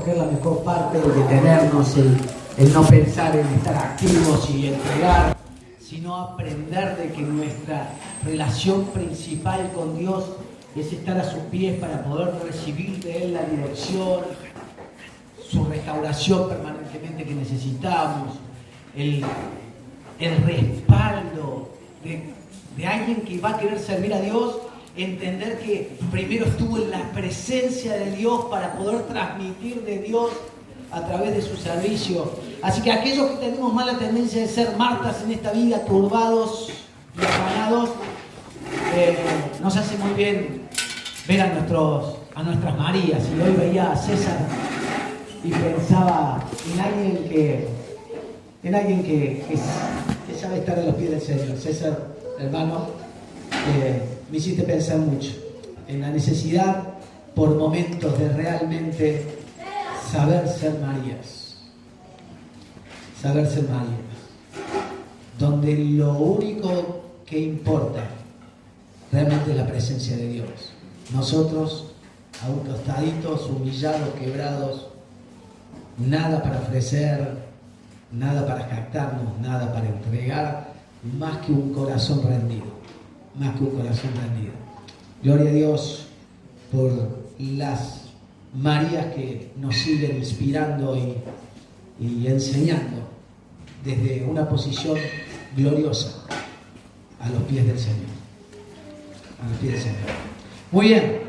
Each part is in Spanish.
escoger la mejor parte, el detenernos, el no pensar en estar activos y entregar, sino aprender de que nuestra relación principal con Dios es estar a sus pies para poder recibir de Él la dirección, su restauración permanentemente que necesitamos, el respaldo de alguien que va a querer servir a Dios, entender que primero estuvo en la presencia de Dios para poder transmitir de Dios a través de su servicio. Así que aquellos que tenemos mala tendencia de ser Martas en esta vida, turbados y afanados, nos hace muy bien ver a nuestras Marías. Y hoy veía a César y pensaba en alguien que sabe estar a los pies del Señor. César, hermano, me hiciste pensar mucho en la necesidad por momentos de realmente saber ser Marías. Saber ser Marías. Donde lo único que importa realmente es la presencia de Dios. Nosotros, aún tostaditos, humillados, quebrados, nada para ofrecer, nada para jactarnos, nada para entregar, más que un corazón rendido. Más que un corazón rendido. Gloria a Dios por las Marías que nos siguen inspirando y enseñando desde una posición gloriosa a los pies del Señor. A los pies del Señor. Muy bien.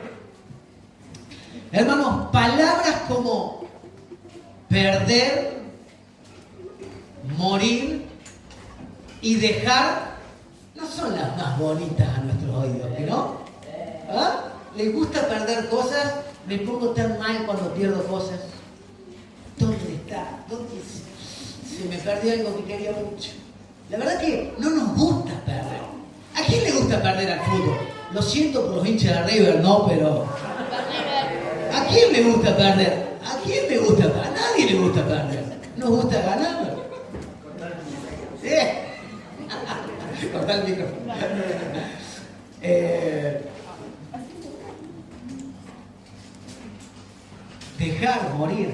Hermanos, palabras como perder, morir y dejar no son las más bonitas a nuestros oídos, ¿no? ¿Ah? ¿Les gusta perder cosas? Me pongo tan mal cuando pierdo cosas. ¿Dónde está? ¿Dónde se me perdió algo que quería mucho? La verdad que no nos gusta perder. ¿A quién le gusta perder al fútbol? Lo siento por los hinchas de River, no, pero... ¿A quién le gusta perder? ¿A quién le gusta perder? A nadie le gusta perder. Nos gusta ganar. ¿Sí? Cortá el micrófono. Dejar morir.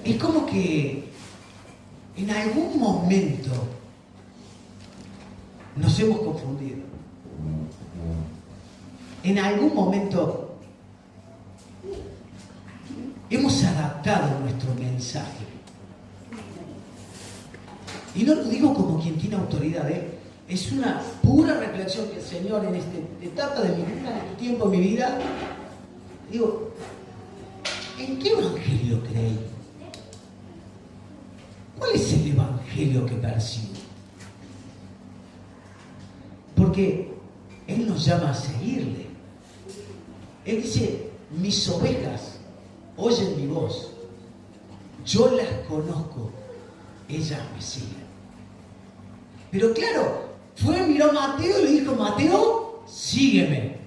Es como que en algún momento nos hemos confundido. En algún momento hemos adaptado nuestro mensaje. Y no lo digo como quien tiene autoridad, es una pura reflexión que el Señor en esta etapa de mi vida, en este tiempo de mi vida, digo, ¿en qué evangelio creí? ¿Cuál es el evangelio que percibo? Porque Él nos llama a seguirle. Él dice, mis ovejas oyen mi voz, yo las conozco, ellas me siguen. Pero claro, miró a Mateo y le dijo, Mateo, sígueme.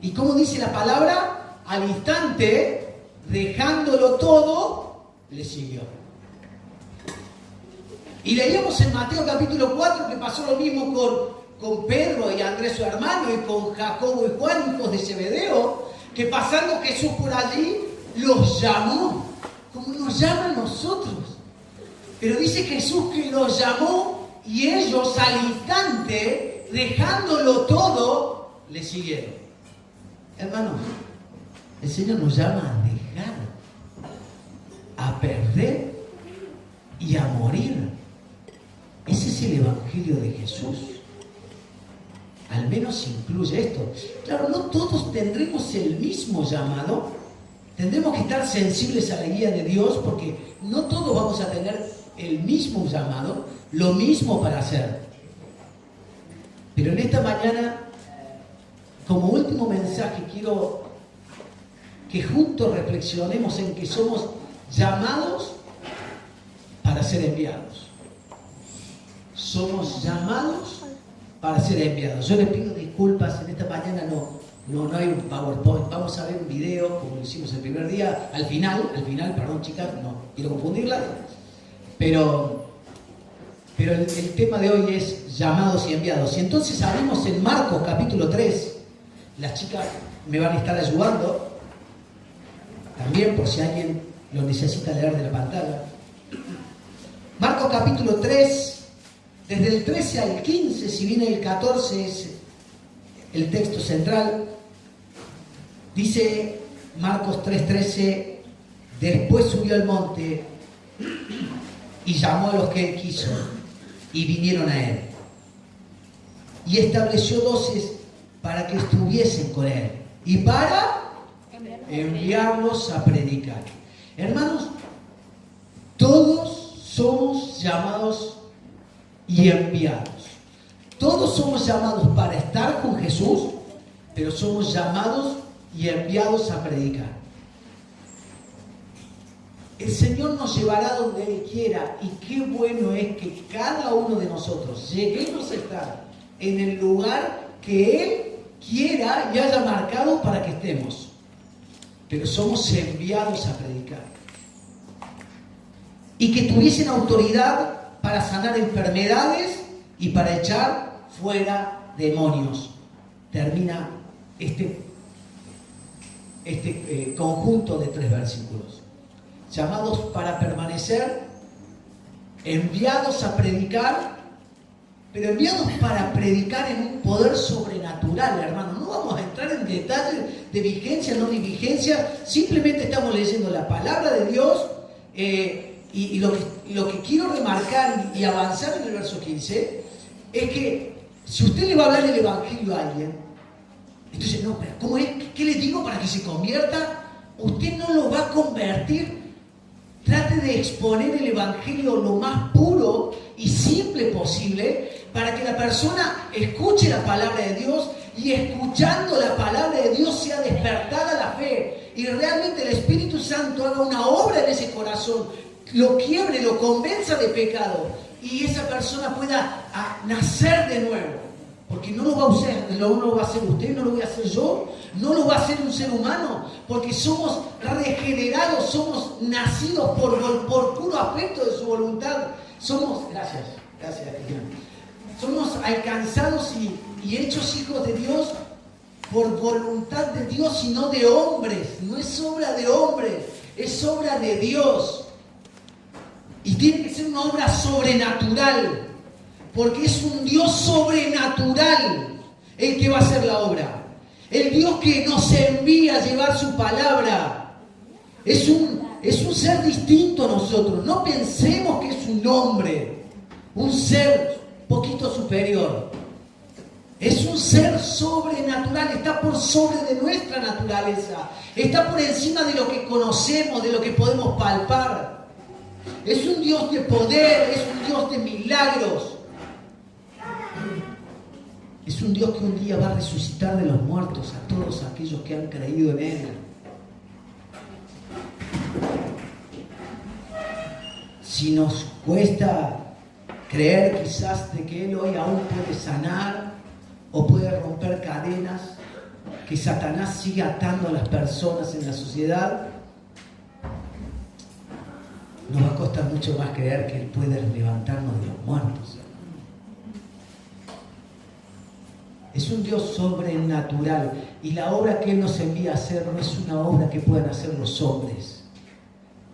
¿Y cómo dice la palabra? Al instante, dejándolo todo, le siguió. Y leíamos en Mateo capítulo 4 que pasó lo mismo con Pedro y Andrés su hermano y con Jacobo y Juan, hijos de Zebedeo, que pasando Jesús por allí, los llamó, como nos llama a nosotros. Pero dice Jesús que los llamó y ellos al instante, dejándolo todo, le siguieron. Hermanos, el Señor nos llama a dejar, a perder y a morir. Ese es el Evangelio de Jesús. Al menos incluye esto. Claro, no todos tendremos el mismo llamado. Tendremos que estar sensibles a la guía de Dios porque no todos vamos a tener el mismo llamado, lo mismo para hacer. Pero en esta mañana, como último mensaje, quiero que juntos reflexionemos en que somos llamados para ser enviados. Somos llamados para ser enviados. Yo les pido disculpas, en esta mañana no hay un PowerPoint. Vamos a ver un video, como lo hicimos el primer día, al final, perdón chicas, no quiero confundirla. Pero el tema de hoy es llamados y enviados. Y entonces abrimos en Marcos capítulo 3. Las chicas me van a estar ayudando. también por si alguien lo necesita leer de la pantalla. Marcos capítulo 3, desde el 13 al 15, si bien el 14 es el texto central, dice Marcos 3:13, después subió al monte y llamó a los que él quiso y vinieron a él. Y estableció 12 para que estuviesen con él y para enviarlos a predicar. Hermanos, todos somos llamados y enviados. Todos somos llamados para estar con Jesús, pero somos llamados y enviados a predicar. El Señor nos llevará donde Él quiera, y qué bueno es que cada uno de nosotros lleguemos a estar en el lugar que Él quiera y haya marcado para que estemos. Pero somos enviados a predicar. Y que tuviesen autoridad para sanar enfermedades y para echar fuera demonios. Termina este conjunto de 3 versículos. Llamados para permanecer, enviados a predicar, pero enviados para predicar en un poder sobrenatural, hermano. No vamos a entrar en detalles de vigencia, no de vigencia, simplemente estamos leyendo la palabra de Dios, y lo que quiero remarcar y avanzar en el verso 15 es que si usted le va a hablar el evangelio a alguien, entonces, no, pero ¿cómo es? ¿Qué le digo para que se convierta? Usted no lo va a convertir. Trate de exponer el evangelio lo más puro y simple posible para que la persona escuche la palabra de Dios, y escuchando la palabra de Dios sea despertada la fe y realmente el Espíritu Santo haga una obra en ese corazón, lo quiebre, lo convenza de pecado, y esa persona pueda nacer de nuevo. Porque no lo va a hacer usted, no lo voy a hacer yo, no lo va a hacer un ser humano, porque somos regenerados, somos nacidos por puro afecto de su voluntad. Somos, gracias, somos alcanzados y hechos hijos de Dios por voluntad de Dios y no de hombres. No es obra de hombres, es obra de Dios. Y tiene que ser una obra sobrenatural. Porque es un Dios sobrenatural el que va a hacer la obra. El Dios que nos envía a llevar su palabra. Es un ser distinto a nosotros. No pensemos que es un hombre, un ser poquito superior. Es un ser sobrenatural, está por sobre de nuestra naturaleza. Está por encima de lo que conocemos, de lo que podemos palpar. Es un Dios de poder, es un Dios de milagros. Es un Dios que un día va a resucitar de los muertos a todos aquellos que han creído en Él. Si nos cuesta creer quizás de que Él hoy aún puede sanar o puede romper cadenas que Satanás sigue atando a las personas en la sociedad, nos va a costar mucho más creer que Él puede levantarnos de los muertos. Es un Dios sobrenatural, y la obra que Él nos envía a hacer no es una obra que puedan hacer los hombres.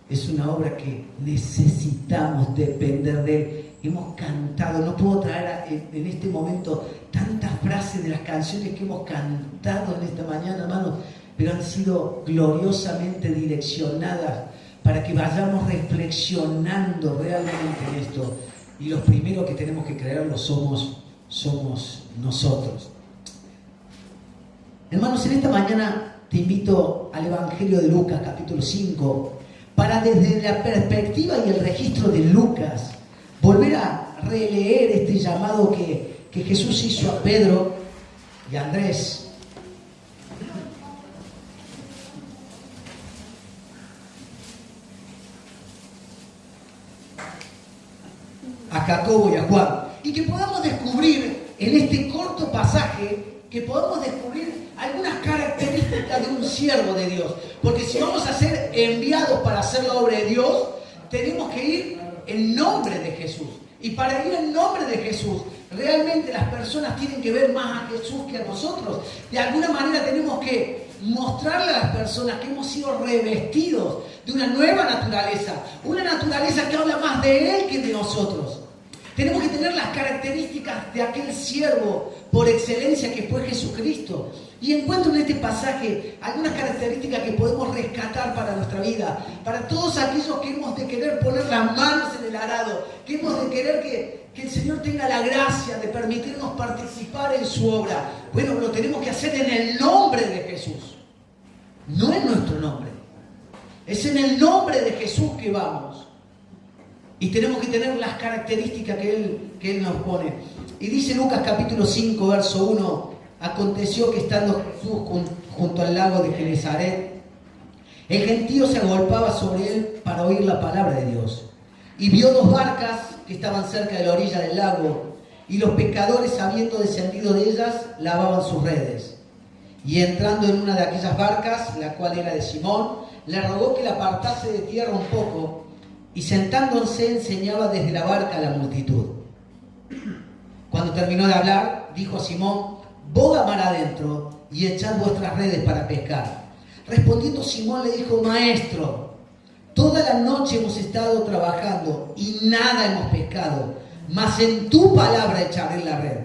Es una obra que necesitamos depender de Él. Hemos cantado, no puedo traer en este momento tantas frases de las canciones que hemos cantado en esta mañana, hermanos, pero han sido gloriosamente direccionadas para que vayamos reflexionando realmente en esto. Y los primeros que tenemos que creerlo somos nosotros. Hermanos, en esta mañana te invito al Evangelio de Lucas, capítulo 5, para desde la perspectiva y el registro de Lucas, volver a releer este llamado que Jesús hizo a Pedro y a Andrés. A Jacobo y a Juan. Y que podamos descubrir en este corto pasaje, que podamos descubrir algunas características de un siervo de Dios. Porque si vamos a ser enviados para hacer la obra de Dios, tenemos que ir en nombre de Jesús. Y para ir en nombre de Jesús, realmente las personas tienen que ver más a Jesús que a nosotros. De alguna manera tenemos que mostrarle a las personas que hemos sido revestidos de una nueva naturaleza, una naturaleza que habla más de Él que de nosotros. Tenemos que tener las características de aquel siervo por excelencia que fue Jesucristo. Y encuentro en este pasaje algunas características que podemos rescatar para nuestra vida, para todos aquellos que hemos de querer poner las manos en el arado, que hemos de querer que el Señor tenga la gracia de permitirnos participar en su obra. Bueno, lo tenemos que hacer en el nombre de Jesús, no en nuestro nombre. Es en el nombre de Jesús que vamos. Y tenemos que tener las características que Él nos pone. Y dice Lucas capítulo 5, verso 1, aconteció que estando Jesús junto al lago de Genesaret, el gentío se agolpaba sobre Él para oír la palabra de Dios. Y vio dos barcas que estaban cerca de la orilla del lago, y los pescadores, habiendo descendido de ellas, lavaban sus redes. Y entrando en una de aquellas barcas, la cual era de Simón, le rogó que la apartase de tierra un poco, y sentándose enseñaba desde la barca a la multitud. Cuando terminó de hablar, dijo a Simón: boga mar adentro y echad vuestras redes para pescar. Respondiendo Simón le dijo: Maestro, toda la noche hemos estado trabajando y nada hemos pescado, mas en tu palabra echaré la red.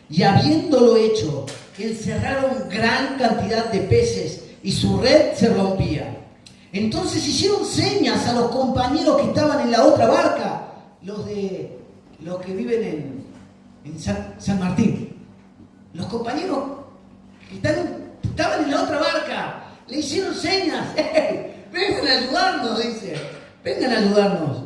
Y habiéndolo hecho, encerraron gran cantidad de peces y su red se rompía. Entonces hicieron señas a los compañeros que estaban en la otra barca, los que viven en San Martín. Los compañeros que estaban en la otra barca, le hicieron señas. ¡Hey! Vengan a ayudarnos, dice. Vengan a ayudarnos.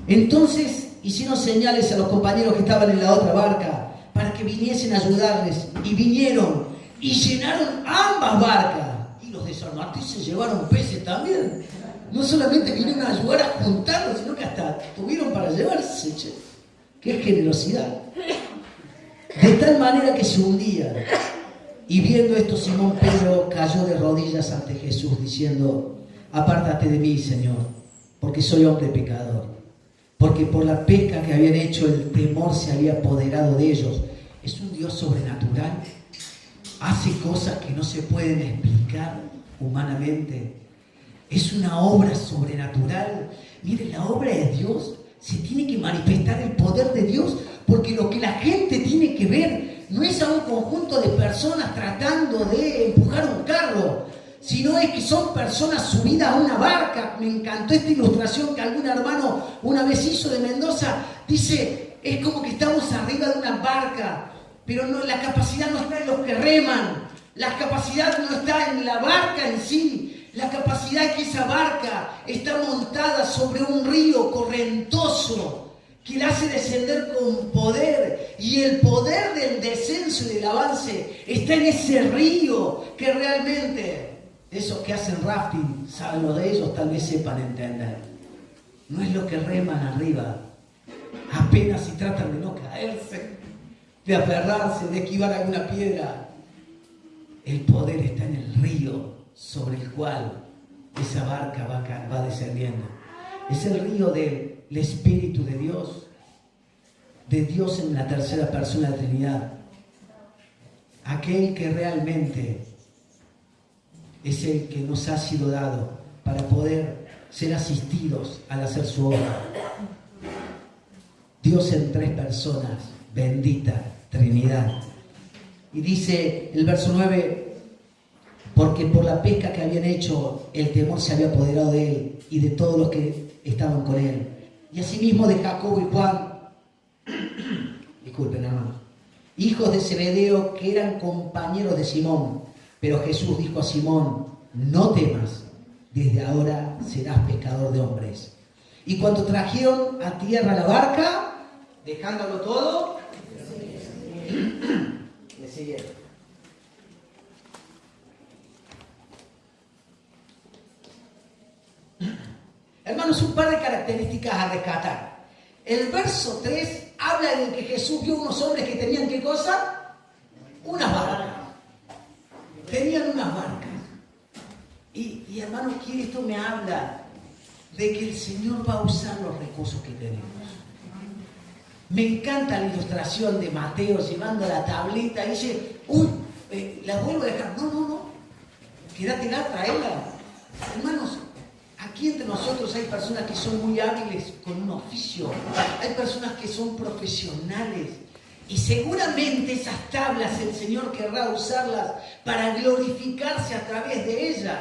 Entonces hicieron señales a los compañeros que estaban en la otra barca para que viniesen a ayudarles. Y vinieron y llenaron ambas barcas. Los de San Martín se llevaron peces también. No solamente vinieron a ayudar a juntarlos, sino que hasta tuvieron para llevarse. Che. ¡Qué generosidad! De tal manera que se hundían. Y viendo esto, Simón Pedro cayó de rodillas ante Jesús, diciendo: apártate de mí, Señor, porque soy hombre pecador. Porque por la pesca que habían hecho, el temor se había apoderado de ellos. Es un Dios sobrenatural. Hace cosas que no se pueden explicar humanamente. Es una obra sobrenatural. Miren, la obra de Dios, se tiene que manifestar el poder de Dios, porque lo que la gente tiene que ver no es a un conjunto de personas tratando de empujar un carro, sino es que son personas subidas a una barca. Me encantó esta ilustración que algún hermano una vez hizo de Mendoza. Dice, es como que estamos arriba de una barca, pero no, la capacidad no está en los que reman, la capacidad no está en la barca en sí, la capacidad es que esa barca está montada sobre un río correntoso que la hace descender con poder, y el poder del descenso y del avance está en ese río que realmente esos que hacen rafting, salvo de ellos, tal vez sepan entender. No es lo que reman arriba, apenas si tratan de no caerse, de aferrarse, de esquivar alguna piedra. El poder está en el río sobre el cual esa barca va descendiendo. Es el río del Espíritu de Dios en la tercera persona de la Trinidad. Aquel que realmente es el que nos ha sido dado para poder ser asistidos al hacer su obra. Dios en tres personas, bendita Trinidad. Y dice el verso 9: porque por la pesca que habían hecho, el temor se había apoderado de él y de todos los que estaban con él. Y asimismo de Jacobo y Juan, disculpen hermanos, hijos de Zebedeo, que eran compañeros de Simón. Pero Jesús dijo a Simón: no temas, desde ahora serás pescador de hombres. Y cuando trajeron a tierra la barca, dejándolo todo, le siguieron. Hermanos, un par de características a rescatar. El verso 3 habla de que Jesús vio unos hombres que tenían, ¿qué cosa? Unas barcas. Tenían unas barcas. Y hermanos, que esto me habla de que el Señor va a usar los recursos que tenemos. Me encanta la ilustración de Mateo llevando la tableta y dice: uy, la vuelvo a dejar. No, quédatela, traela. Hermanos, aquí entre nosotros hay personas que son muy hábiles con un oficio, hay personas que son profesionales y seguramente esas tablas el Señor querrá usarlas para glorificarse a través de ellas.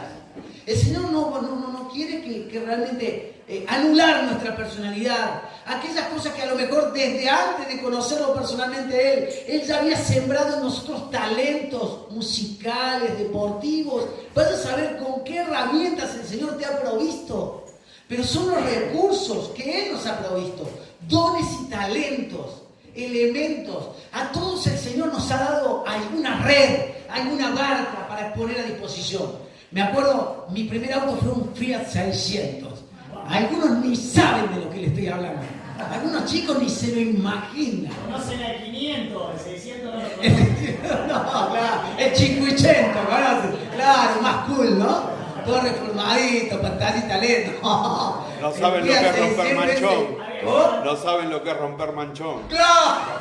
El Señor no quiere que realmente anular nuestra personalidad, aquellas cosas que a lo mejor desde antes de conocerlo personalmente Él ya había sembrado en nosotros talentos musicales, deportivos. Vas a saber con qué herramientas el Señor te ha provisto, pero son los recursos que Él nos ha provisto, dones y talentos, elementos. A todos el Señor nos ha dado alguna red, alguna barca para poner a disposición. Me acuerdo, mi primer auto fue un Fiat 600. Algunos ni saben de lo que les estoy hablando. Algunos chicos ni se lo imaginan. Conocen el 500, el 600 no lo conocen. No, claro, el 500, ¿conocen? Claro, más cool, ¿no? Todo reformadito, pantallita LED. No saben lo que es romper manchón. ¿Oh? No saben lo que es romper manchón. ¡Claro!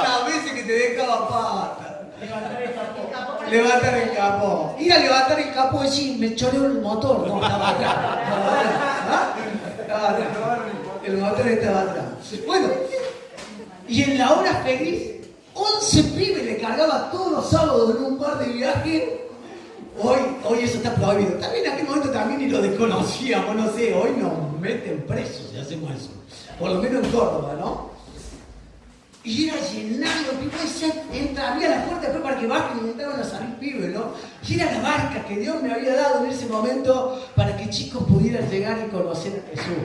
Las veces que te dejaba pata. Levantar el capó. Levantar el capó. Ir a levantar el capó y decir, me choreó el motor. No, estaba atrás. El motor estaba atrás. Bueno, y en la hora feliz, 11 pibes le cargaba todos los sábados en un par de viajes. Hoy eso está prohibido. También en aquel momento también ni lo desconocíamos, no sé. Hoy nos meten presos si hacemos eso. Por lo menos en Córdoba, ¿no? Y era llenando, abría la puerta después para que bajen y intentaban a salir pibes, ¿no? Y era la barca que Dios me había dado en ese momento para que chicos pudieran llegar y conocer a Jesús.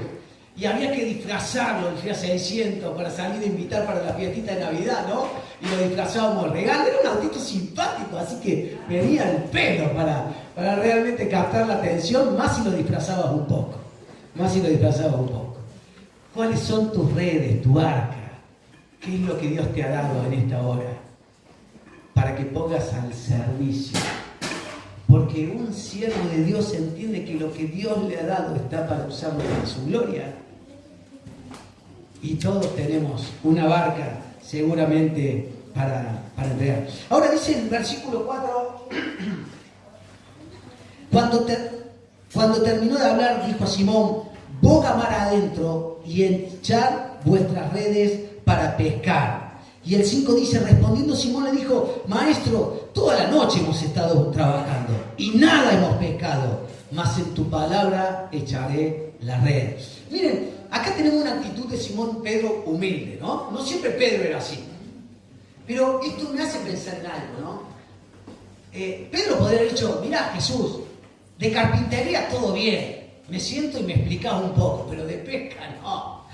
Y había que disfrazarlo, el Fiat 600, para salir a invitar para la fiestita de Navidad, ¿no? Y lo disfrazábamos regalo. Era un autito simpático, así que venía el pelo para realmente captar la atención, más si lo disfrazabas un poco. ¿Cuáles son tus redes, tu arca? ¿Qué es lo que Dios te ha dado en esta hora? Para que pongas al servicio. Porque un siervo de Dios entiende que lo que Dios le ha dado está para usarlo para su gloria. Y todos tenemos una barca seguramente para entregar. Ahora dice en el versículo 4, cuando terminó de hablar, dijo a Simón, boga mar adentro y echar vuestras redes para pescar. Y el 5 dice, respondiendo Simón le dijo, maestro, toda la noche hemos estado trabajando y nada hemos pescado, mas en tu palabra echaré la red. Miren, acá tenemos una actitud de Simón Pedro humilde, ¿no? No siempre Pedro era así. Pero esto me hace pensar en algo, ¿no? Pedro podría haber dicho, mirá Jesús, de carpintería todo bien, me siento y me explicás un poco, pero de pesca no.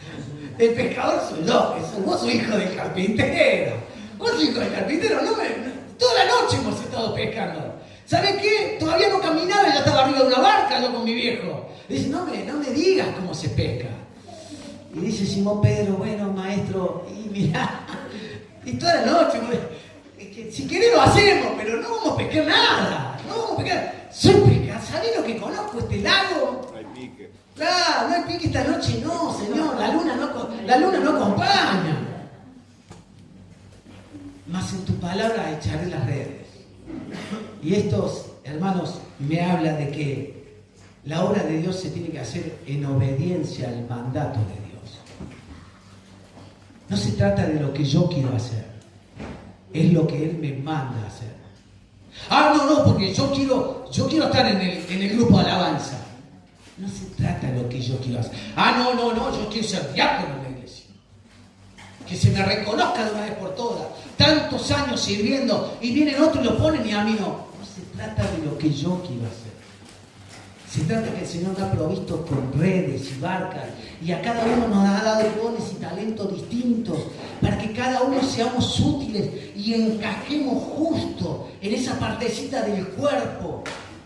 El pescador soy yo, vos sos hijo del carpintero. Vos sos hijo del carpintero, toda la noche hemos estado pescando. ¿Sabés qué? Todavía no caminaba y ya estaba arriba de una barca yo con mi viejo. Dice, no me digas cómo se pesca. Y dice Simón Pedro, bueno maestro, y mirá, y toda la noche, si querés lo hacemos, pero no vamos a pescar nada. No vamos a pescar. Soy pescador, ¿sabés lo que conozco este lago? Hay pique. Claro, no hay pique esta noche, no, señor, la luna no acompaña. Mas en tu palabra echaré las redes. Y estos, hermanos, me habla de que la obra de Dios se tiene que hacer en obediencia al mandato de Dios. No se trata de lo que yo quiero hacer, es lo que Él me manda a hacer. No, porque yo quiero estar en el grupo de alabanza. No se trata de lo que yo quiero hacer. No, yo quiero ser diácono en la iglesia. Que se me reconozca de una vez por todas. Tantos años sirviendo y vienen otros y lo ponen y a mí no. No se trata de lo que yo quiero hacer. Se trata que el Señor nos ha provisto con redes y barcas y a cada uno nos ha dado dones y talentos distintos para que cada uno seamos útiles y encajemos justo en esa partecita del cuerpo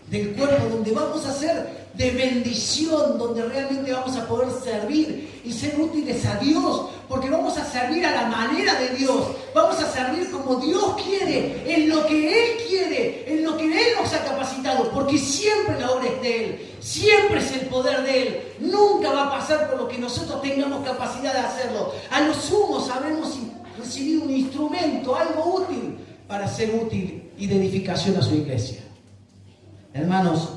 donde vamos a ser de bendición, donde realmente vamos a poder servir y ser útiles a Dios, porque vamos a servir a la manera de Dios, vamos a servir como Dios quiere, en lo que Él quiere, en lo que Él nos ha capacitado, porque siempre la obra es de Él, siempre es el poder de Él, nunca va a pasar por lo que nosotros tengamos capacidad de hacerlo. A lo sumo sabremos recibir un instrumento, algo útil, para ser útil y de edificación a su iglesia. Hermanos,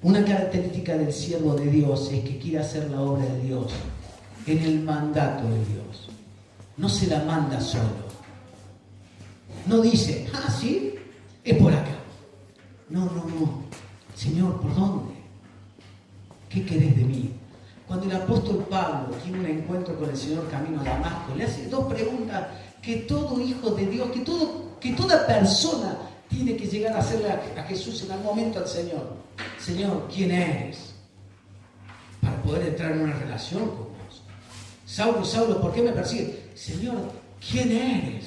una característica del siervo de Dios es que quiere hacer la obra de Dios en el mandato de Dios. No se la manda solo. No dice, sí, es por acá. No. Señor, ¿por dónde? ¿Qué querés de mí? Cuando el apóstol Pablo tiene un encuentro con el Señor camino a Damasco, le hace dos preguntas que todo hijo de Dios, que toda persona tiene que llegar a hacerle a Jesús en algún momento al Señor. Señor, ¿quién eres? Para poder entrar en una relación con vos. Saulo, ¿por qué me persigues? Señor, ¿quién eres?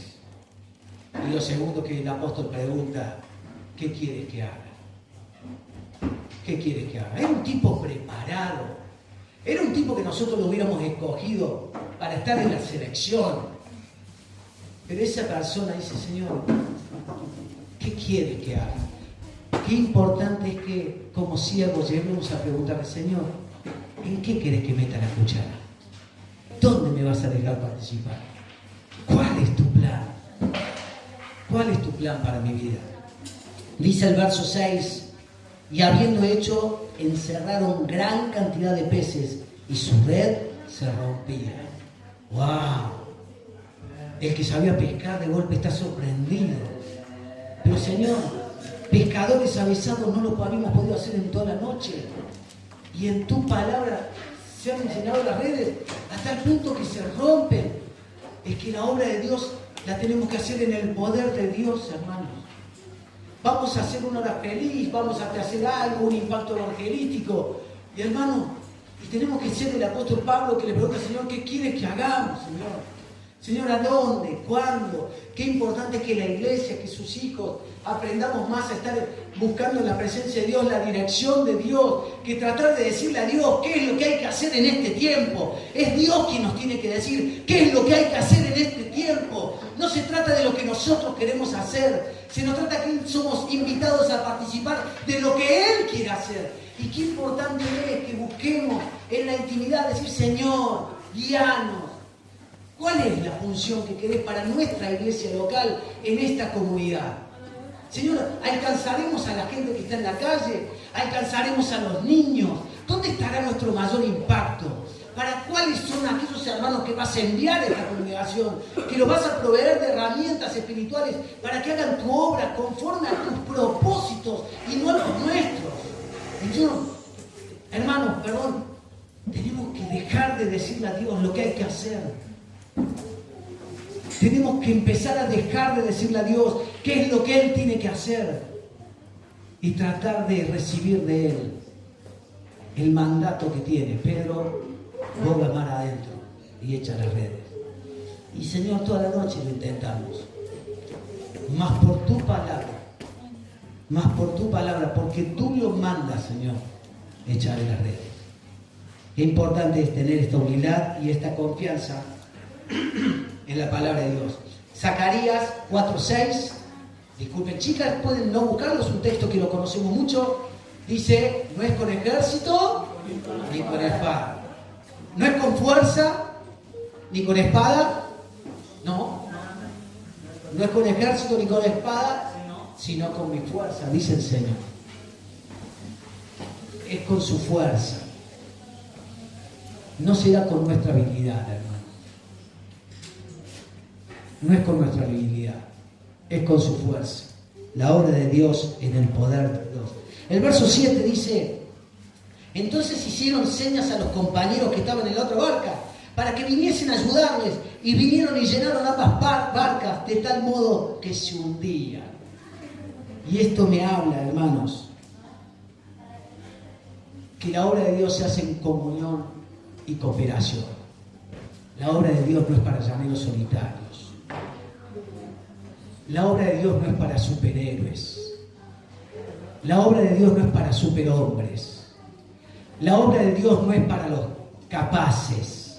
Y lo segundo que el apóstol pregunta, ¿qué quieres que haga? ¿Qué quieres que haga? Era un tipo preparado. Era un tipo que nosotros lo hubiéramos escogido para estar en la selección. Pero esa persona dice, Señor, ¿qué quieres que haga? Qué importante es que como siervos lleguemos a preguntarle, Señor, ¿en qué querés que meta la cuchara? ¿Dónde me vas a dejar participar? ¿Cuál es tu plan? ¿Cuál es tu plan para mi vida? Dice el verso 6, y habiendo hecho, encerraron gran cantidad de peces y su red se rompía. ¡Wow! El que sabía pescar de golpe está sorprendido. Pero Señor, pescadores avisados no lo habíamos podido hacer en toda la noche. Y en tu palabra se han enseñado las redes hasta el punto que se rompen. Es que la obra de Dios la tenemos que hacer en el poder de Dios, hermanos. Vamos a hacer una hora feliz, vamos a hacer algo, un impacto evangelístico. Y hermano, y tenemos que ser el apóstol Pablo que le pregunta al Señor, ¿qué quieres que hagamos, Señor? Señor, ¿a dónde? ¿Cuándo? Qué importante es que la iglesia, que sus hijos aprendamos más a estar buscando en la presencia de Dios, la dirección de Dios, que tratar de decirle a Dios qué es lo que hay que hacer en este tiempo. Es Dios quien nos tiene que decir qué es lo que hay que hacer en este tiempo. No se trata de lo que nosotros queremos hacer, se nos trata que somos invitados a participar de lo que Él quiere hacer. Y qué importante es que busquemos en la intimidad, decir, Señor, guíanos. ¿Cuál es la función que querés para nuestra iglesia local en esta comunidad? Señor, ¿alcanzaremos a la gente que está en la calle? ¿Alcanzaremos a los niños? ¿Dónde estará nuestro mayor impacto? ¿Para cuáles son aquellos hermanos que vas a enviar a esta congregación? Que los vas a proveer de herramientas espirituales para que hagan tu obra conforme a tus propósitos y no a los nuestros. Señor, hermanos, perdón, tenemos que dejar de decirle a Dios lo que hay que hacer. Tenemos que empezar a dejar de decirle a Dios qué es lo que Él tiene que hacer y tratar de recibir de Él el mandato que tiene. Pedro, vos la mar adentro y echa las redes. Y Señor, toda la noche lo intentamos. Más por tu palabra, porque tú lo mandas, Señor, echar las redes. Qué importante es tener esta humildad y esta confianza en la palabra de Dios. Zacarías 4:6. Disculpen, chicas, pueden no buscarlo, es un texto que lo conocemos mucho. Dice, no es con ejército ni con espada. No es con fuerza ni con espada. No. No es con ejército ni con espada, sino con mi fuerza, dice el Señor. Es con su fuerza. No será con nuestra habilidad, hermano. No es con nuestra habilidad, es con su fuerza. La obra de Dios en el poder de Dios. El verso 7 dice, entonces hicieron señas a los compañeros que estaban en la otra barca para que viniesen a ayudarles, y vinieron y llenaron ambas barcas de tal modo que se hundían. Y esto me habla, hermanos, que la obra de Dios se hace en comunión y cooperación. La obra de Dios no es para llaneros solitarios. La obra de Dios no es para superhéroes. La obra de Dios no es para superhombres. La obra de Dios no es para los capaces,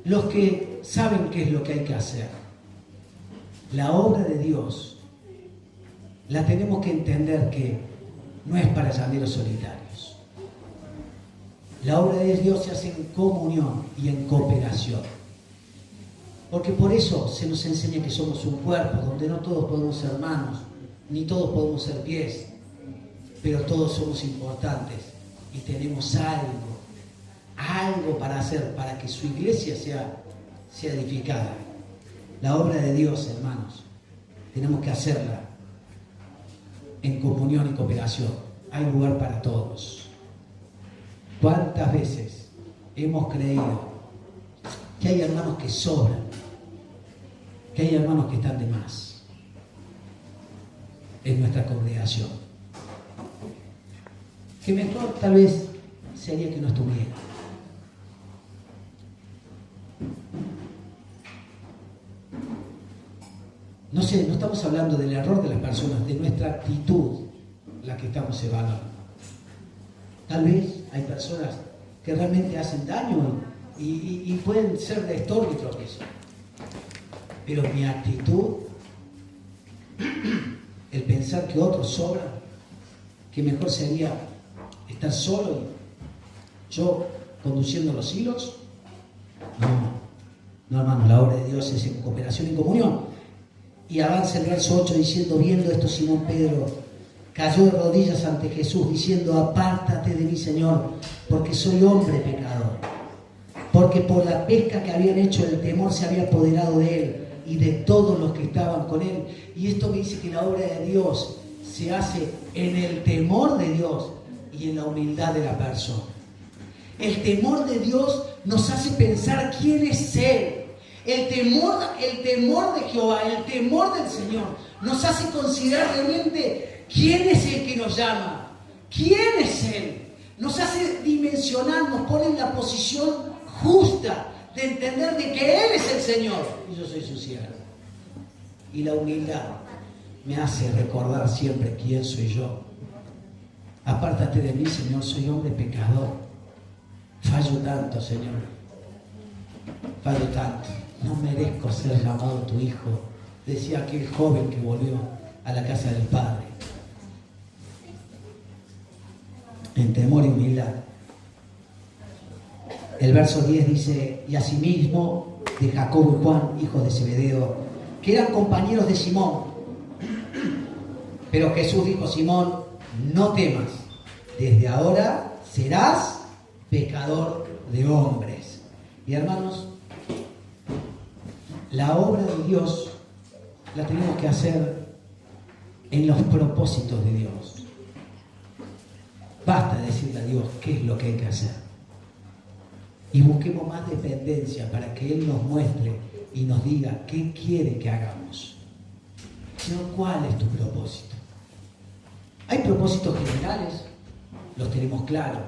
los que saben qué es lo que hay que hacer. La obra de Dios la tenemos que entender que no es para llaneros solitarios. La obra de Dios se hace en comunión y en cooperación. Porque por eso se nos enseña que somos un cuerpo, donde no todos podemos ser manos, ni todos podemos ser pies, pero todos somos importantes y tenemos algo para hacer, para que su iglesia sea edificada. La obra de Dios, hermanos, tenemos que hacerla en comunión y cooperación. Hay lugar para todos. ¿Cuántas veces hemos creído que hay hermanos que sobran, que hay hermanos que están de más en nuestra congregación? Que mejor tal vez sería que no estuviera. No sé, no estamos hablando del error de las personas, de nuestra actitud, la que estamos evaluando. Tal vez hay personas que realmente hacen daño y pueden ser de estorbo y tropiezo. Pero mi actitud, el pensar que otros sobran, que mejor sería estar solo y yo conduciendo los hilos. No, hermano, la obra de Dios es en cooperación y comunión. Y avanza el verso 8 diciendo: viendo esto, Simón Pedro cayó de rodillas ante Jesús diciendo: apártate de mí, Señor, porque soy hombre pecador. Porque por la pesca que habían hecho, el temor se había apoderado de él y de todos los que estaban con él. Y esto me dice que la obra de Dios se hace en el temor de Dios y en la humildad de la persona. El temor de Dios nos hace pensar quién es Él. El temor de Jehová, el temor del Señor, nos hace considerar realmente quién es el que nos llama, quién es Él. Nos hace dimensionar, nos pone en la posición justa de entender de que Él es el Señor y yo soy su siervo. Y la humildad me hace recordar siempre quién soy yo. Apártate de mí, Señor, soy hombre pecador. Fallo tanto, Señor. Fallo tanto. No merezco ser llamado tu hijo, decía aquel joven que volvió a la casa del Padre. En temor y humildad. El verso 10 dice: y asimismo de Jacobo y Juan, hijos de Zebedeo, que eran compañeros de Simón. Pero Jesús dijo: Simón, no temas, desde ahora serás pecador de hombres. Y hermanos, la obra de Dios la tenemos que hacer en los propósitos de Dios. Basta decirle a Dios qué es lo que hay que hacer. Y busquemos más dependencia para que Él nos muestre y nos diga qué quiere que hagamos. Señor, ¿cuál es tu propósito? Hay propósitos generales, los tenemos claros.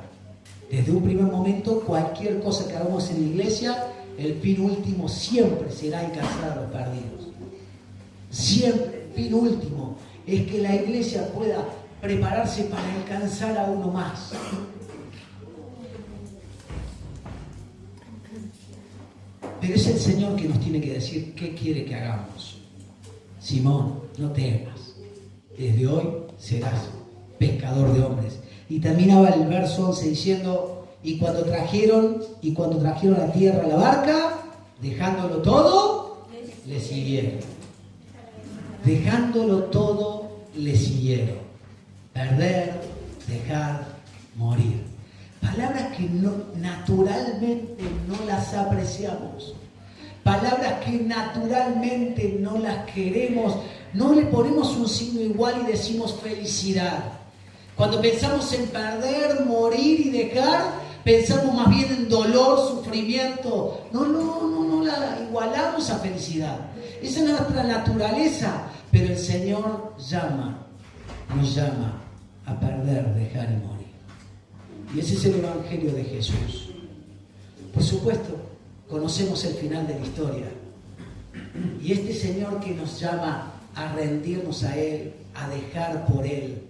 Desde un primer momento, cualquier cosa que hagamos en la iglesia, el fin último siempre será alcanzar a los perdidos. Siempre, el fin último es que la iglesia pueda prepararse para alcanzar a uno más. Pero es el Señor que nos tiene que decir qué quiere que hagamos. Simón, no temas. Desde hoy serás pescador de hombres. Y terminaba el verso 11 diciendo: y cuando trajeron a tierra la barca, dejándolo todo, le siguieron. Dejándolo todo, le siguieron. Perder, dejar, morir. Palabras que naturalmente no las apreciamos. Palabras que naturalmente no las queremos. No le ponemos un signo igual y decimos felicidad. Cuando pensamos en perder, morir y dejar, pensamos más bien en dolor, sufrimiento. No la igualamos a felicidad. Esa es nuestra naturaleza. Pero el Señor nos llama a perder, dejar y morir. Y ese es el Evangelio de Jesús. Por supuesto, conocemos el final de la historia. Y este Señor que nos llama a rendirnos a Él, a dejar por Él,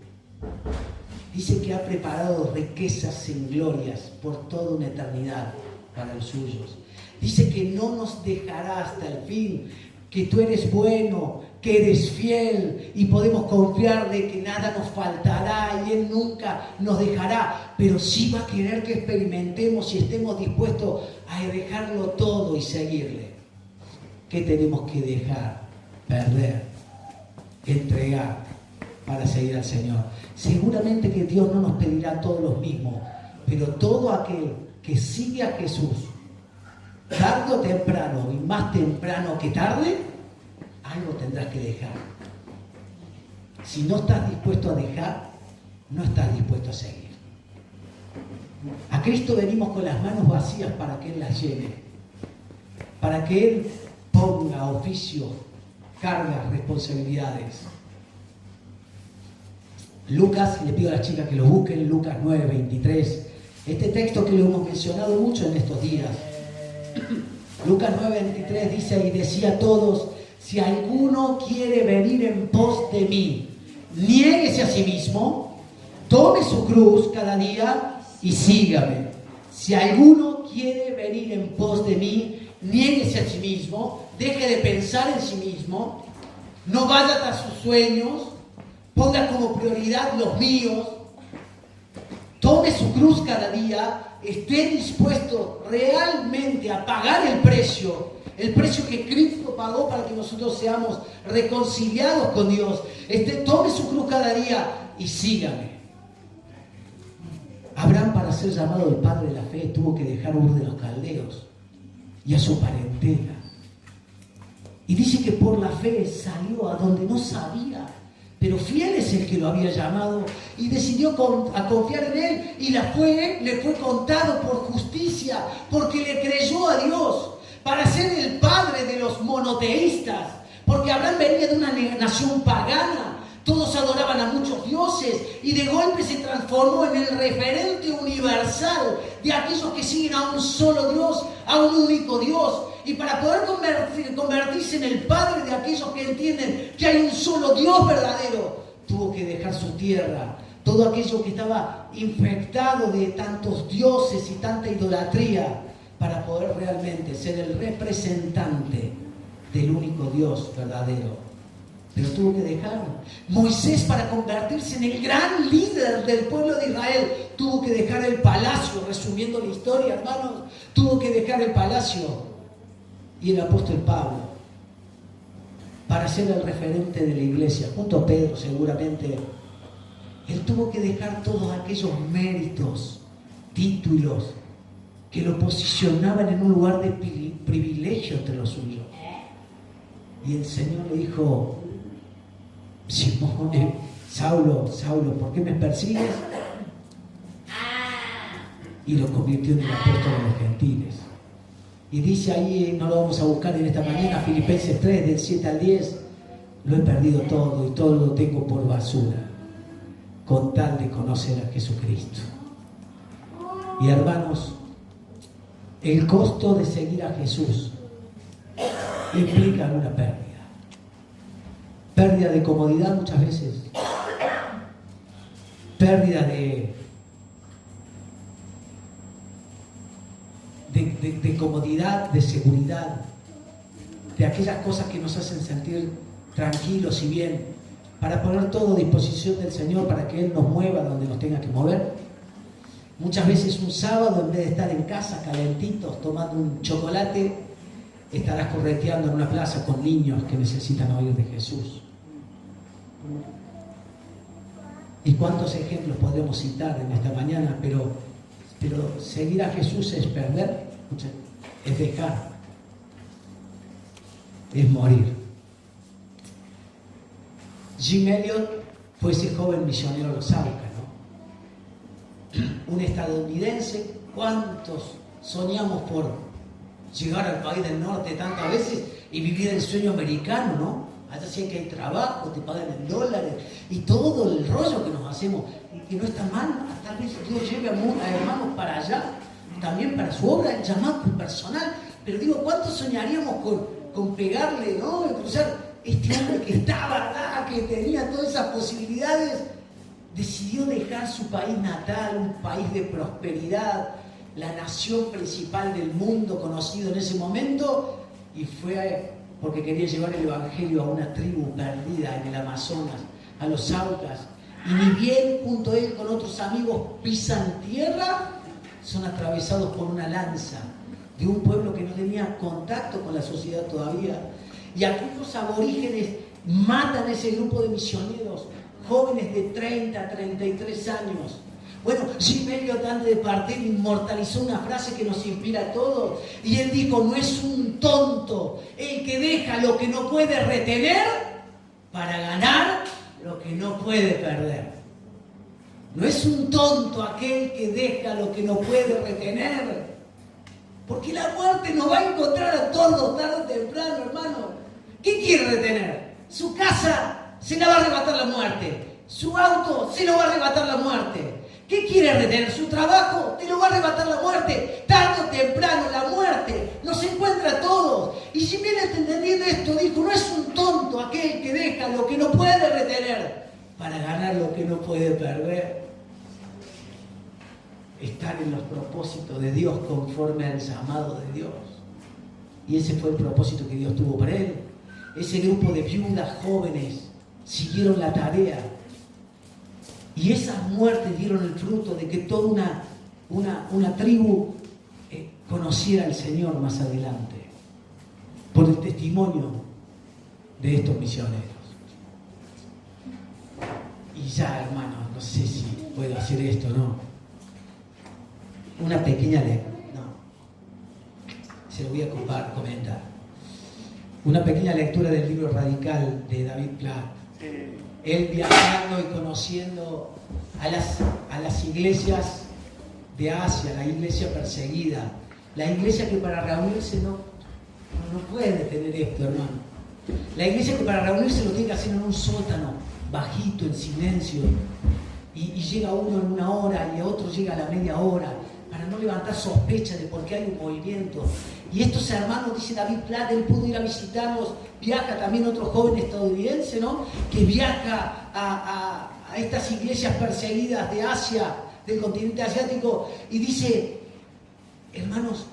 dice que ha preparado riquezas en glorias por toda una eternidad para los suyos. Dice que no nos dejará hasta el fin, que tú eres bueno, que eres fiel y podemos confiar de que nada nos faltará y Él nunca nos dejará, pero sí va a querer que experimentemos y estemos dispuestos a dejarlo todo y seguirle. ¿Qué tenemos que dejar, perder, entregar para seguir al Señor? Seguramente que Dios no nos pedirá todos los mismos, pero todo aquel que sigue a Jesús, tarde o temprano, y más temprano que tarde, algo tendrás que dejar. Si no estás dispuesto a dejar, no estás dispuesto a seguir. A Cristo venimos con las manos vacías para que Él las llene, para que Él ponga oficios, cargas, responsabilidades. Lucas, le pido a las chicas que lo busquen, Lucas 9:23. Este texto que lo hemos mencionado mucho en estos días. Lucas 9:23 dice: y decía a todos, si alguno quiere venir en pos de mí, niéguese a sí mismo, tome su cruz cada día y sígame. Si alguno quiere venir en pos de mí, niéguese a sí mismo, deje de pensar en sí mismo, no vaya tras sus sueños, ponga como prioridad los míos, tome su cruz cada día, esté dispuesto realmente a pagar el precio que Cristo pagó para que nosotros seamos reconciliados con Dios. Tome su cruz cada día y sígame. Abraham, para ser llamado el padre de la fe, tuvo que dejar Ur de los Caldeos y a su parentela. Y dice que por la fe salió a donde no sabía, pero fiel es el que lo había llamado y decidió a confiar en Él, y le fue contado por justicia, porque le creyó a Dios para ser el padre de los monoteístas, porque Abraham venía de una nación pagana. Todos adoraban a muchos dioses y de golpe se transformó en el referente universal de aquellos que siguen a un solo Dios, a un único Dios. Y para poder convertirse en el padre de aquellos que entienden que hay un solo Dios verdadero, tuvo que dejar su tierra, todo aquello que estaba infectado de tantos dioses y tanta idolatría, para poder realmente ser el representante del único Dios verdadero. Pero tuvo que dejarlo. Moisés, para convertirse en el gran líder del pueblo de Israel, tuvo que dejar el palacio. Resumiendo la historia, hermanos, tuvo que dejar el palacio. Y el apóstol Pablo, para ser el referente de la iglesia, junto a Pedro seguramente, él tuvo que dejar todos aquellos méritos, títulos, que lo posicionaban en un lugar de privilegio entre los suyos. Y el Señor le dijo: Simón, Saulo, ¿por qué me persigues? Y lo convirtió en el apóstol de los gentiles. Y dice ahí, no lo vamos a buscar en esta mañana, Filipenses 3, del 7 al 10, lo he perdido todo y todo lo tengo por basura, con tal de conocer a Jesucristo. Y hermanos, el costo de seguir a Jesús implica una pérdida. Pérdida de comodidad muchas veces. Pérdida de comodidad, de seguridad, de aquellas cosas que nos hacen sentir tranquilos y bien, para poner todo a disposición del Señor para que Él nos mueva donde nos tenga que mover. Muchas veces un sábado, en vez de estar en casa calentitos tomando un chocolate, estarás correteando en una plaza con niños que necesitan oír de Jesús. ¿Y cuántos ejemplos podemos citar en esta mañana? Pero seguir a Jesús es perder, es dejar, es morir. Jim Elliot fue ese joven misionero a los Aucas, ¿no? Un estadounidense. ¿Cuántos soñamos por llegar al país del norte tantas veces y vivir el sueño americano, ¿no? Allá sí que hay trabajo, te pagan en dólares y todo el rollo que nos hacemos, y que no está mal. Tal vez Dios lleve a hermanos para allá, también para su obra, el llamado personal. Pero digo, ¿cuántos soñaríamos con pegarle, ¿no? Y cruzar? Este hombre que estaba acá, que tenía todas esas posibilidades, decidió dejar su país natal, un país de prosperidad, la nación principal del mundo conocido en ese momento, y fue porque quería llevar el evangelio a una tribu perdida en el Amazonas, a los Aucas. Y ni bien junto a él con otros amigos pisan tierra, son atravesados por una lanza de un pueblo que no tenía contacto con la sociedad todavía. Y aquellos aborígenes matan a ese grupo de misioneros, jóvenes de 30 a 33 años. Bueno, Jim Elliot, antes de partir, inmortalizó una frase que nos inspira a todos. Y él dijo: no es un tonto el que deja lo que no puede retener para ganar lo que no puede perder. No es un tonto aquel que deja lo que no puede retener. Porque la muerte nos va a encontrar a todos tarde o temprano, hermano. ¿Qué quiere retener? Su casa se la va a arrebatar la muerte. Su auto se lo va a arrebatar la muerte. ¿Qué quiere retener? Su trabajo te lo va a arrebatar la muerte. Tarde o temprano la muerte nos encuentra a todos. Y si bien entendiendo esto, dijo: no es un tonto aquel que deja lo que no puede retener para ganar lo que no puede perder. Estar en los propósitos de Dios conforme al llamado de Dios. Y ese fue el propósito que Dios tuvo para él. Ese grupo de viudas jóvenes siguieron la tarea. Y esas muertes dieron el fruto de que toda una tribu conociera al Señor más adelante. Por el testimonio de estos misioneros. Y ya, hermanos, no sé si puedo hacer esto, ¿no? Una pequeña lectura. No. Se lo voy a comentar. Una pequeña lectura del libro Radical de David Platt. Él viajando y conociendo a las iglesias de Asia, la iglesia perseguida, la iglesia que para reunirse no puede tener esto, hermano. La iglesia que para reunirse lo tiene que hacer en un sótano, bajito, en silencio, y llega uno en 1 hora y otro llega a la media hora, para no levantar sospecha de por qué hay un movimiento. Y estos hermanos, dice David Platt, él pudo ir a visitarlos, viaja también otro joven estadounidense, ¿no? Que viaja a estas iglesias perseguidas de Asia, del continente asiático, y dice: hermanos,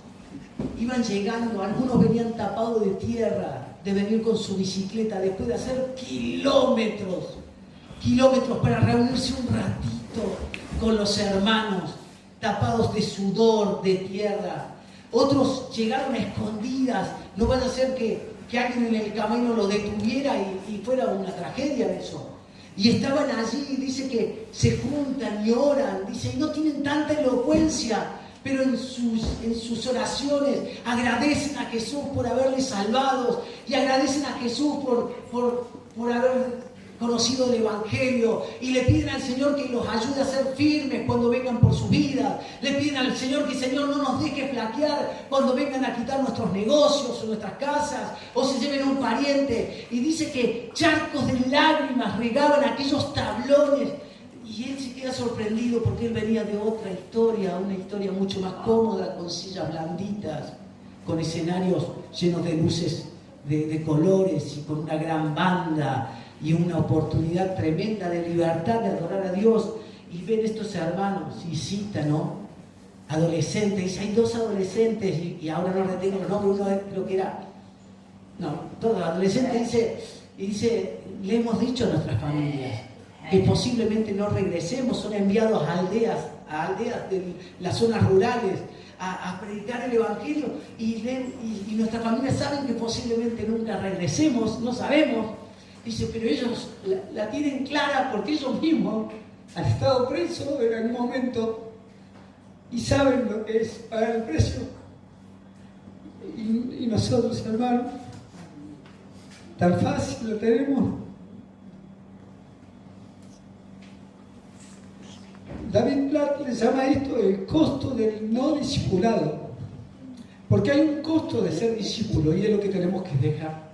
iban llegando, algunos venían tapados de tierra, de venir con su bicicleta, después de hacer kilómetros para reunirse un ratito con los hermanos, tapados de sudor, de tierra. Otros llegaron a escondidas, no vaya a ser que alguien en el camino lo detuviera y fuera una tragedia eso. Y estaban allí, dice que se juntan y oran, dice, y no tienen tanta elocuencia, pero en sus oraciones agradecen a Jesús por haberles salvado y agradecen a Jesús por haber conocido el Evangelio, y le piden al Señor que los ayude a ser firmes cuando vengan por su vida. Le piden al Señor que el Señor no nos deje flaquear cuando vengan a quitar nuestros negocios o nuestras casas o se lleven a un pariente. Y dice que charcos de lágrimas regaban aquellos tablones, y él se queda sorprendido porque él venía de otra historia, una historia mucho más cómoda, con sillas blanditas, con escenarios llenos de luces de colores y con una gran banda y una oportunidad tremenda de libertad de adorar a Dios. Y ven estos hermanos y citan, ¿no? Adolescentes, dice, hay 2 adolescentes, y ahora no retengo los nombres, uno creo que era, todos adolescentes, dice, le hemos dicho a nuestras familias que posiblemente no regresemos, son enviados a aldeas de las zonas rurales, a predicar el Evangelio, y nuestras familias saben que posiblemente nunca regresemos, no sabemos. Dice, pero ellos la tienen clara porque ellos mismos han estado presos en algún momento y saben lo que es pagar el precio. Y nosotros, hermanos, tan fácil lo tenemos. David Platt le llama esto el costo del no discipulado. Porque hay un costo de ser discípulo y es lo que tenemos que dejar.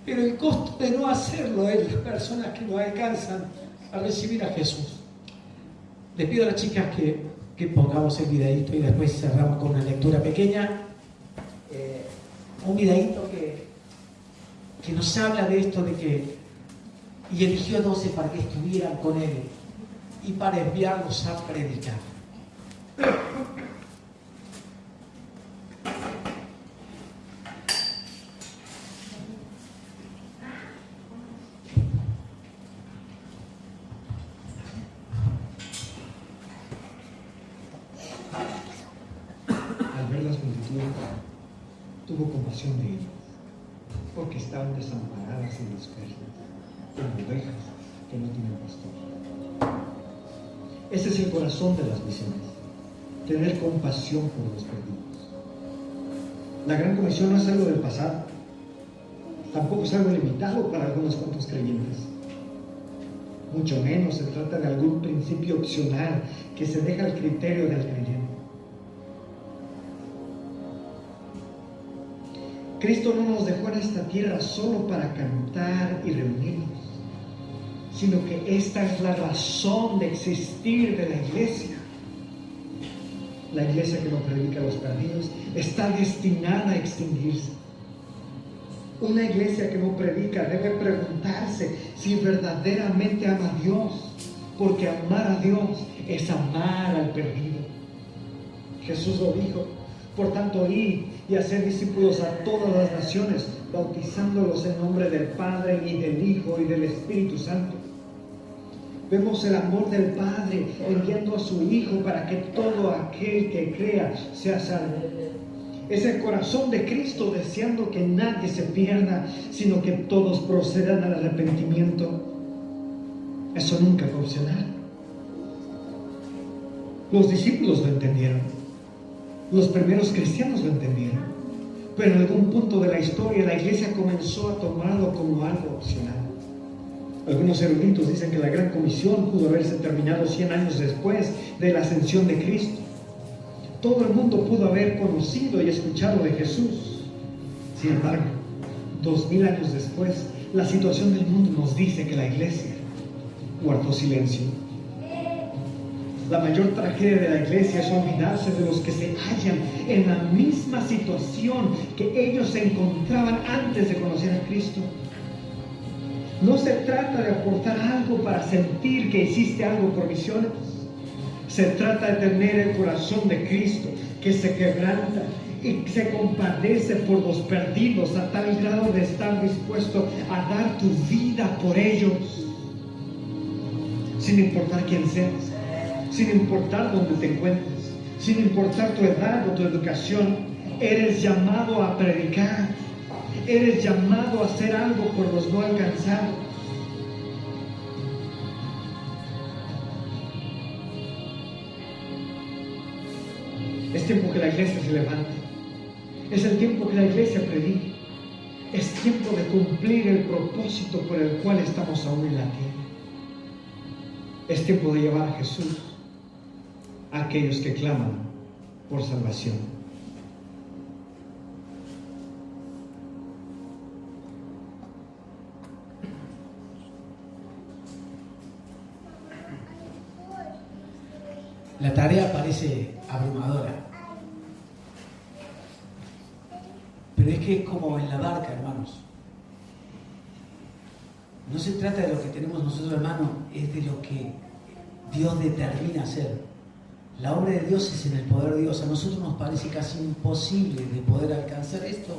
Pero el costo de no hacerlo es las personas que no alcanzan a recibir a Jesús. Les pido a las chicas que pongamos el videíto y después cerramos con una lectura pequeña. Un videíto que nos habla de esto de que y eligió 12 para que estuvieran con él y para enviarlos a predicar. las multitudes, tuvo compasión de ellas, porque estaban desamparadas y dispersas, como ovejas que no tienen pastor. Ese es el corazón de las misiones, tener compasión por los perdidos. La Gran Comisión no es algo del pasado, tampoco es algo limitado para algunos cuantos creyentes. Mucho menos se trata de algún principio opcional que se deja al criterio del creyente. Cristo no nos dejó en esta tierra solo para cantar y reunirnos, sino que esta es la razón de existir de la iglesia. La iglesia que no predica a los perdidos está destinada a extinguirse. Una iglesia que no predica debe preguntarse si verdaderamente ama a Dios, porque amar a Dios es amar al perdido. Jesús lo dijo: por tanto, id y haced discípulos a todas las naciones, bautizándolos en nombre del Padre y del Hijo y del Espíritu Santo. Vemos el amor del Padre enviando a su Hijo para que todo aquel que crea sea salvo. Es el corazón de Cristo deseando que nadie se pierda, sino que todos procedan al arrepentimiento. Eso nunca fue opcional. Los discípulos lo entendieron. Los primeros cristianos lo entendieron. Pero en algún punto de la historia la iglesia comenzó a tomarlo como algo opcional. Algunos eruditos dicen que la Gran Comisión pudo haberse terminado 100 años después de la ascensión de Cristo. Todo el mundo pudo haber conocido y escuchado de Jesús. Sin embargo, 2000 años después, la situación del mundo nos dice que la iglesia guardó silencio. La mayor tragedia de la iglesia es olvidarse de los que se hallan en la misma situación que ellos se encontraban antes de conocer a Cristo. No se trata de aportar algo para sentir que hiciste algo por misiones. Se trata de tener el corazón de Cristo, que se quebranta y se compadece por los perdidos a tal grado de estar dispuesto a dar tu vida por ellos, sin importar quién seas, sin importar dónde te encuentres, sin importar tu edad o tu educación. Eres llamado a predicar, eres llamado a hacer algo por los no alcanzados. Es tiempo que la iglesia se levante. Es el tiempo que la iglesia predique. Es tiempo de cumplir el propósito por el cual estamos aún en la tierra. Es tiempo de llevar a Jesús a aquellos que claman por salvación. La tarea parece abrumadora, pero es que es como en la barca, hermanos. No se trata de lo que tenemos nosotros, hermanos, es de lo que Dios determina hacer. La obra de Dios es en el poder de Dios. A nosotros nos parece casi imposible de poder alcanzar esto,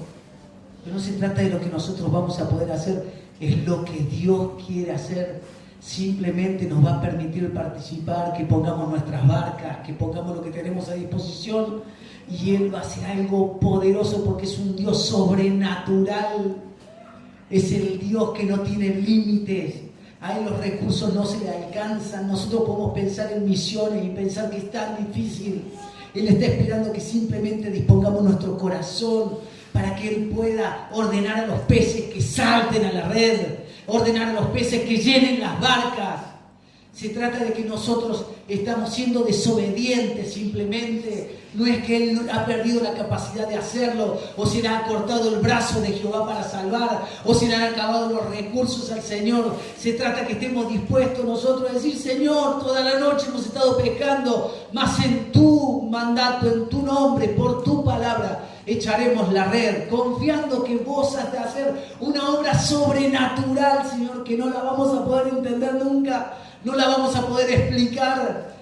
pero no se trata de lo que nosotros vamos a poder hacer, es lo que Dios quiere hacer. Simplemente nos va a permitir participar, que pongamos nuestras barcas, que pongamos lo que tenemos a disposición, y Él va a hacer algo poderoso porque es un Dios sobrenatural. Es el Dios que no tiene límites. A Él los recursos no se le alcanzan. Nosotros podemos pensar en misiones y pensar que es tan difícil. Él está esperando que simplemente dispongamos nuestro corazón para que Él pueda ordenar a los peces que salten a la red, ordenar a los peces que llenen las barcas. Se trata de que nosotros estamos siendo desobedientes simplemente. No es que Él ha perdido la capacidad de hacerlo, o se le ha cortado el brazo de Jehová para salvar, o se le han acabado los recursos al Señor. Se trata de que estemos dispuestos nosotros a decir: Señor, toda la noche hemos estado pecando, mas en tu mandato, en tu nombre, por tu palabra, echaremos la red, confiando que vos has de hacer una obra sobrenatural, Señor, que no la vamos a poder entender nunca, no la vamos a poder explicar.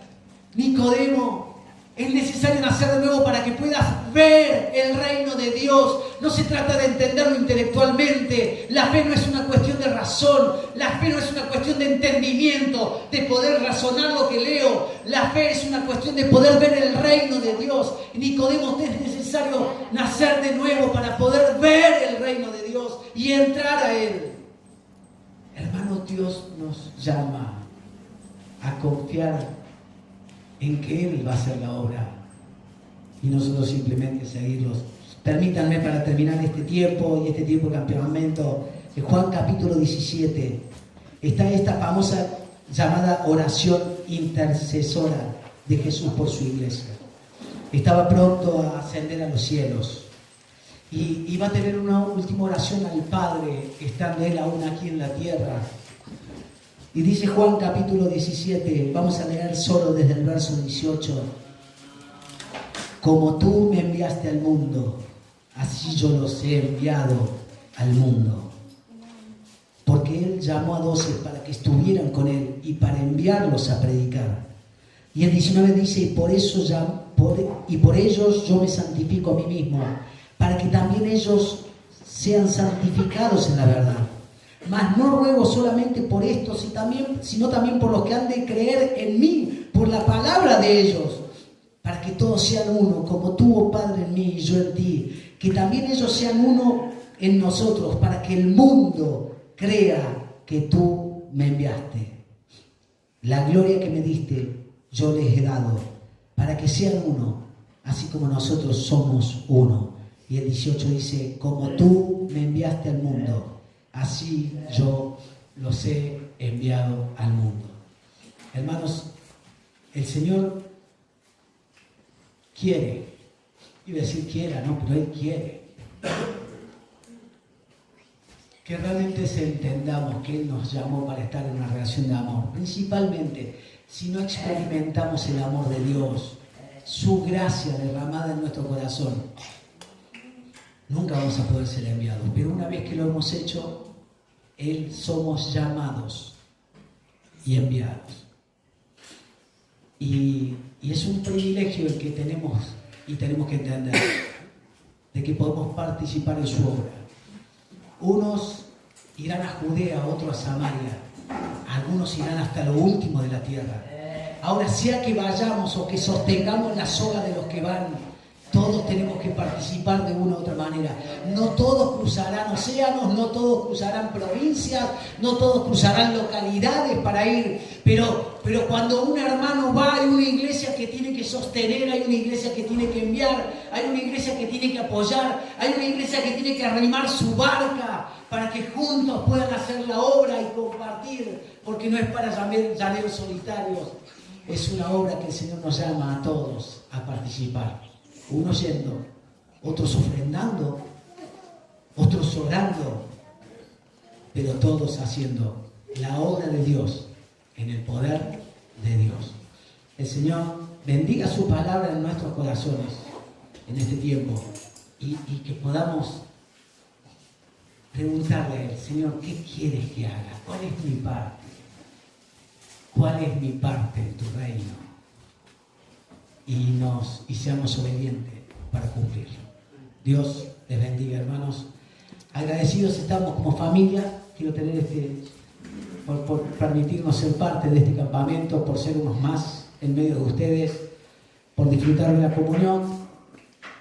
Nicodemo Es necesario nacer de nuevo para que puedas ver el reino de Dios. No se trata de entenderlo intelectualmente. La fe no es una cuestión de razón. La fe no es una cuestión de entendimiento, de poder razonar lo que leo. La fe es una cuestión de poder ver el reino de Dios. Nicodemo, es necesario nacer de nuevo para poder ver el reino de Dios y entrar a Él. Hermanos, Dios nos llama a confiar en que Él va a hacer la obra y nosotros simplemente seguirlos. Permítanme, para terminar este tiempo y este tiempo de campamento, en Juan capítulo 17 está esta famosa llamada oración intercesora de Jesús por su iglesia. Estaba pronto a ascender a los cielos y iba a tener una última oración al Padre, estando Él aún aquí en la tierra. Y dice Juan capítulo 17, vamos a leer solo desde el verso 18. Como tú me enviaste al mundo, así yo los he enviado al mundo. Porque Él llamó a 12 para que estuvieran con Él y para enviarlos a predicar. Y el 19 dice, y por ellos yo me santifico a mí mismo, para que también ellos sean santificados en la verdad. Mas no ruego solamente por estos, sino también por los que han de creer en mí, por la palabra de ellos, para que todos sean uno, como tú, oh Padre, en mí y yo en ti, que también ellos sean uno en nosotros, para que el mundo crea que tú me enviaste. La gloria que me diste, yo les he dado, para que sean uno, así como nosotros somos uno. Y el 18 dice, como tú me enviaste al mundo, así yo los he enviado al mundo. Hermanos, el Señor quiere, iba a decir quiera, no, pero Él quiere que realmente entendamos que Él nos llamó para estar en una relación de amor. Principalmente, si no experimentamos el amor de Dios, su gracia derramada en nuestro corazón, nunca vamos a poder ser enviados. Pero una vez que lo hemos hecho, somos llamados y enviados. Y es un privilegio el que tenemos y tenemos que entender de que podemos participar en su obra. Unos irán a Judea, otros a Samaria, algunos irán hasta lo último de la tierra. Ahora, sea que vayamos o que sostengamos la soga de los que van, todos tenemos que participar de una u otra manera. No todos cruzarán océanos, no todos cruzarán provincias, no todos cruzarán localidades para ir. Pero cuando un hermano va, hay una iglesia que tiene que sostener, hay una iglesia que tiene que enviar, hay una iglesia que tiene que apoyar, hay una iglesia que tiene que arrimar su barca para que juntos puedan hacer la obra y compartir. Porque no es para llaneros solitarios, es una obra que el Señor nos llama a todos a participar. Unos yendo, otros ofrendando, otros orando, pero todos haciendo la obra de Dios en el poder de Dios. El Señor bendiga su palabra en nuestros corazones en este tiempo y que podamos preguntarle a Él, Señor, ¿qué quieres que haga? ¿Cuál es mi parte? ¿Cuál es mi parte en tu reino? Y seamos obedientes para cumplirlo. Dios les bendiga, hermanos. Agradecidos estamos como familia. Quiero tener por permitirnos ser parte de este campamento, por ser unos más en medio de ustedes, por disfrutar de la comunión,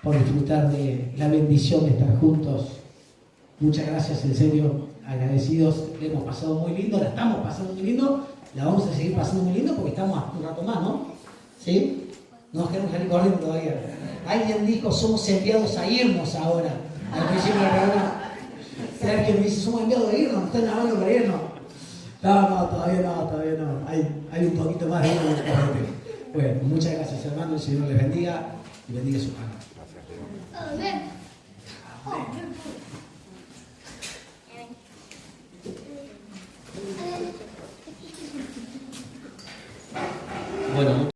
por disfrutar de la bendición de estar juntos. Muchas gracias, en serio, agradecidos. Le hemos pasado muy lindo, la estamos pasando muy lindo, la vamos a seguir pasando muy lindo porque estamos un rato más, ¿no? ¿Sí? No nos queremos salir corriendo todavía. Alguien dijo, somos enviados a irnos ahora. Al principio de la reunión. ¿Sabes quién me dice, somos enviados a irnos? ¿No están hablando para irnos? No, todavía no. Hay un poquito más de irnos. Bueno, muchas gracias, hermano. El Señor les bendiga y bendiga su mano. Amén. Bueno,